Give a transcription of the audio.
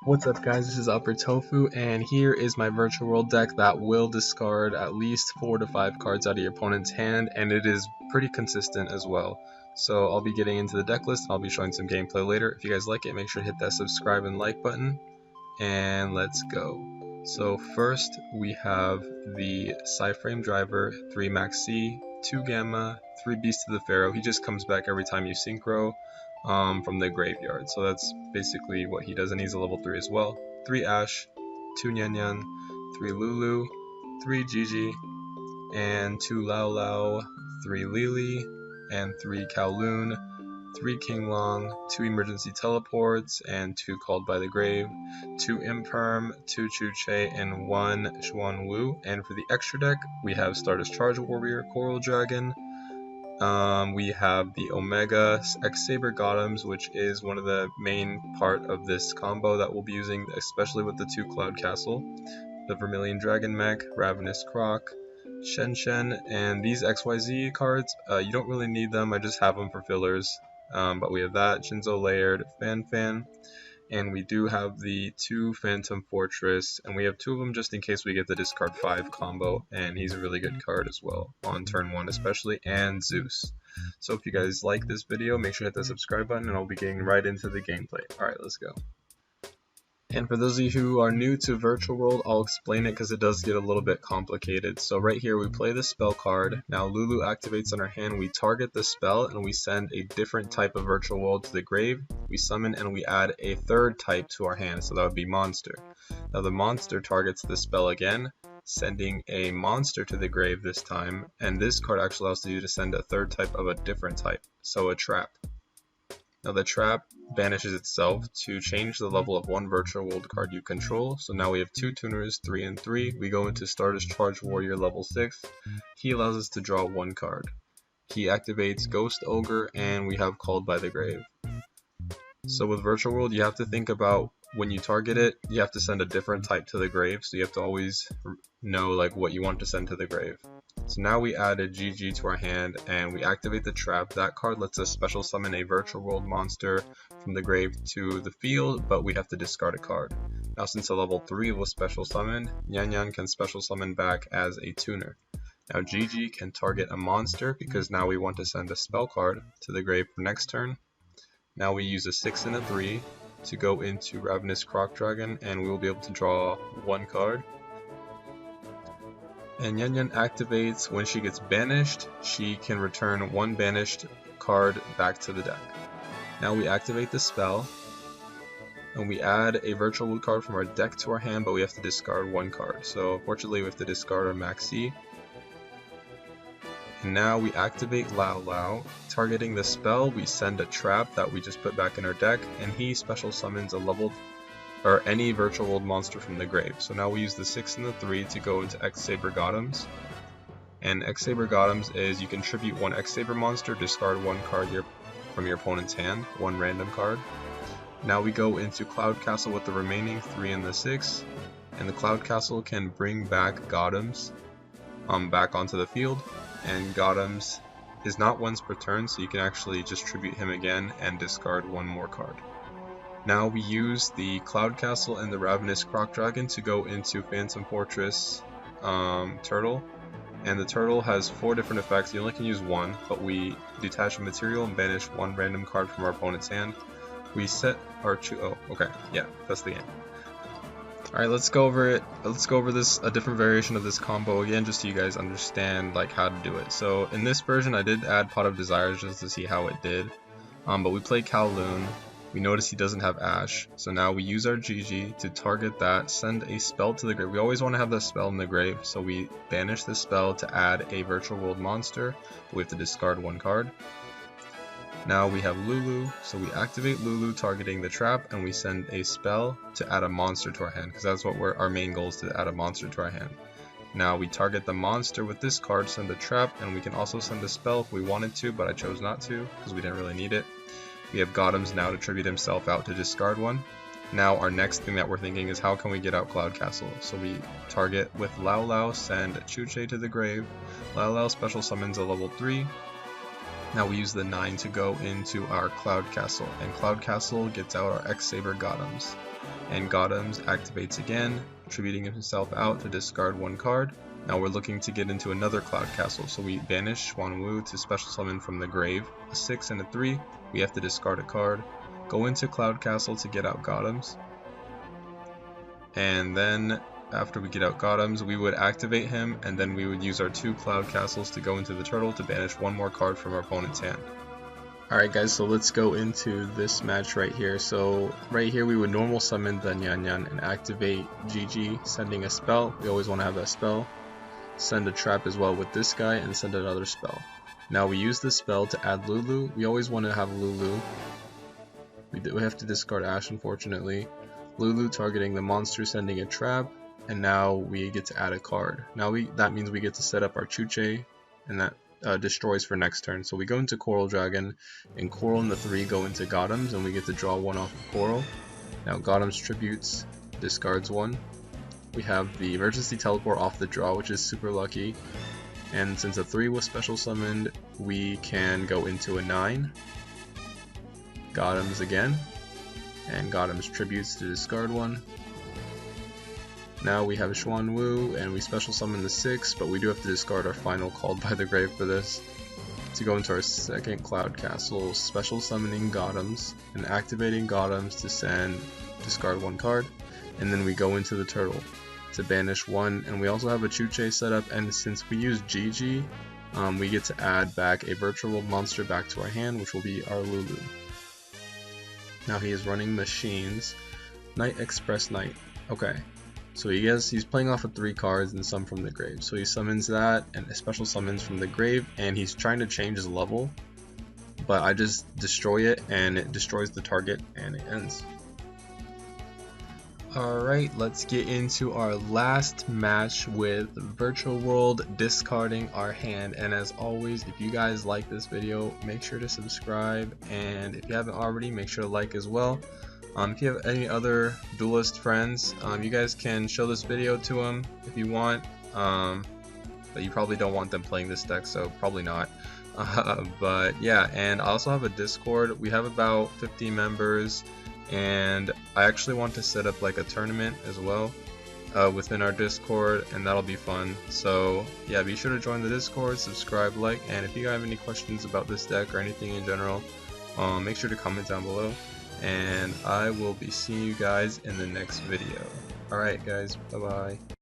What's up guys, this is Upper Tofu, and here is my virtual world deck that will discard at least 4 to 5 cards out of your opponent's hand, and it is pretty consistent as well. So I'll be getting into the deck list, and I'll be showing some gameplay later. If you guys like it, make sure to hit that subscribe and like button, and let's go. So first we have the Psyframe Driver, 3 Max C, 2 Gamma, 3 Beast to the Pharaoh. He just comes back every time you synchro from the graveyard, so that's basically what he does, and he's a level 3 as well. 3 Ash, 2 Nyan Nyan, 3 Lulu, 3 Gigi, and 2 Lao Lao, 3 Lily, and 3 Kowloon, 3 King Long, 2 Emergency Teleports, and 2 Called by the Grave, 2 Imperm, 2 Chu Che, and 1 Xuan Wu. And for the extra deck, we have Stardust Charge Warrior, Coral Dragon, we have the Omega X Saber Gottoms, which is one of the main part of this combo that we'll be using, especially with the 2 Cloud Castle, the Vermilion Dragon Mech, Ravenous Croc, Shen Shen, and these XYZ cards, you don't really need them, I just have them for fillers, but we have that, Jinzo Layered, Fan Fan, and we do have the 2 Phantom Fortress, and we have 2 of them just in case we get the discard 5 combo, and he's a really good card as well, on turn 1 especially, and Zeus. So if you guys like this video, make sure to hit the subscribe button, and I'll be getting right into the gameplay. Alright, let's go. And for those of you who are new to Virtual World, I'll explain it because it does get a little bit complicated. So right here we play the spell card. Now Lulu activates on our hand, we target the spell, and we send a different type of Virtual World to the grave. We summon and we add a third type to our hand, so that would be monster. Now the monster targets the spell again, sending a monster to the grave this time, and this card actually allows you to send a third type of a different type, so a trap. Now the trap banishes itself to change the level of 1 Virtual World card you control. So now we have 2 tuners, 3 and 3. We go into Stardust Charge Warrior level 6. He allows us to draw 1 card. He activates Ghost Ogre, and we have Called by the Grave. So with Virtual World, you have to think about when you target it, you have to send a different type to the grave. So you have to always know like what you want to send to the grave. So now we added GG to our hand and we activate the trap. That card lets us special summon a Virtual World monster from the grave to the field, but we have to discard a card. Now since a level 3 was special summoned, Nyan Nyan can special summon back as a tuner. Now GG can target a monster because now we want to send a spell card to the grave for next turn. Now we use a 6 and a 3 to go into Ravenous Croc Dragon, and we will be able to draw 1 card. And Nyan Nyan activates when she gets banished. She can return 1 banished card back to the deck. Now we activate the spell, and we add a Virtual World card from our deck to our hand, but we have to discard 1 card. So unfortunately we have to discard our Maxi. And now we activate Lao Lao. Targeting the spell, we send a trap that we just put back in our deck, and he special summons a level or any Virtual World monster from the grave. So now we use the 6 and the 3 to go into X Saber Gottoms. And X Saber Gottoms is you contribute 1 X Saber monster, discard 1 card from your opponent's hand, 1 random card. Now we go into Cloud Castle with the remaining 3 and the 6, and the Cloud Castle can bring back Gottoms back onto the field. And Gottoms is not once per turn, so you can actually just tribute him again and discard 1 more card. Now we use the Cloud Castle and the Ravenous Croc Dragon to go into Phantom Fortress Turtle. And the Turtle has 4 different effects. You only can use 1, but we detach a material and banish 1 random card from our opponent's hand. We set our that's the game. Alright, let's go over it. Let's go over a different variation of this combo again, just so you guys understand like how to do it. So in this version, I did add Pot of Desires just to see how it did. But we play Kowloon. We notice he doesn't have Ash, so now we use our GG to target that, send a spell to the grave. We always want to have the spell in the grave, so we banish the spell to add a Virtual World monster. We have to discard 1 card. Now we have Lulu, so we activate Lulu targeting the trap, and we send a spell to add a monster to our hand, because that's what our main goal is, to add a monster to our hand. Now we target the monster with this card, send a trap, and we can also send a spell if we wanted to, but I chose not to, because we didn't really need it. We have Gottoms now to tribute himself out to discard 1. Now our next thing that we're thinking is how can we get out Cloud Castle? So we target with Lao Lao, send Chu Che to the grave. Lao Lao special summons a level 3. Now we use the 9 to go into our Cloud Castle, and Cloud Castle gets out our X-Saber Gottoms. And Gottoms activates again, attributing himself out to discard 1 card. Now we're looking to get into another Cloud Castle, so we banish Xuanwu to special summon from the grave. A 6 and a 3, we have to discard a card. Go into Cloud Castle to get out Gottoms. And then after we get out Gottoms, we would activate him, and then we would use our 2 Cloud Castles to go into the turtle to banish 1 more card from our opponent's hand. Alright guys, so let's go into this match right here. So right here we would normal summon the Nyan Nyan and activate GG, sending a spell. We always want to have that spell. Send a trap as well with this guy and send another spell. Now we use this spell to add Lulu. We always want to have Lulu. We have to discard Ash, unfortunately. Lulu targeting the monster, sending a trap. And now we get to add a card. Now that means we get to set up our Chuche, and that destroys for next turn. So we go into Coral Dragon, and Coral and the 3 go into Gottoms, and we get to draw 1 off of Coral. Now Gottoms tributes, discards 1. We have the emergency teleport off the draw, which is super lucky. And since a 3 was special summoned, we can go into a 9. Gottoms again, and Gottoms tributes to discard 1. Now we have Xuanwu, and we special summon the 6, but we do have to discard our final Called by the Grave for this. To go into our second Cloud Castle, special summoning Gottoms, and activating Gottoms to discard 1 card, and then we go into the turtle to banish 1, and we also have a Chuche set up, and since we use GG, we get to add back a virtual monster back to our hand, which will be our Lulu. Now he is running machines. Night Express Knight. Okay. So he's playing off of 3 cards and some from the grave. So he summons that and special summons from the grave, and he's trying to change his level. But I just destroy it, and it destroys the target, and it ends. Alright, let's get into our last match with Virtual World discarding our hand. And as always, if you guys like this video, make sure to subscribe, and if you haven't already, make sure to like as well. If you have any other duelist friends, you guys can show this video to them if you want, but you probably don't want them playing this deck, so probably not. But yeah, and I also have a Discord. We have about 50 members, and I actually want to set up like a tournament as well within our Discord, and that'll be fun. So yeah, be sure to join the Discord, subscribe, like, and if you have any questions about this deck or anything in general, make sure to comment down below. And I will be seeing you guys in the next video. Alright guys, bye bye.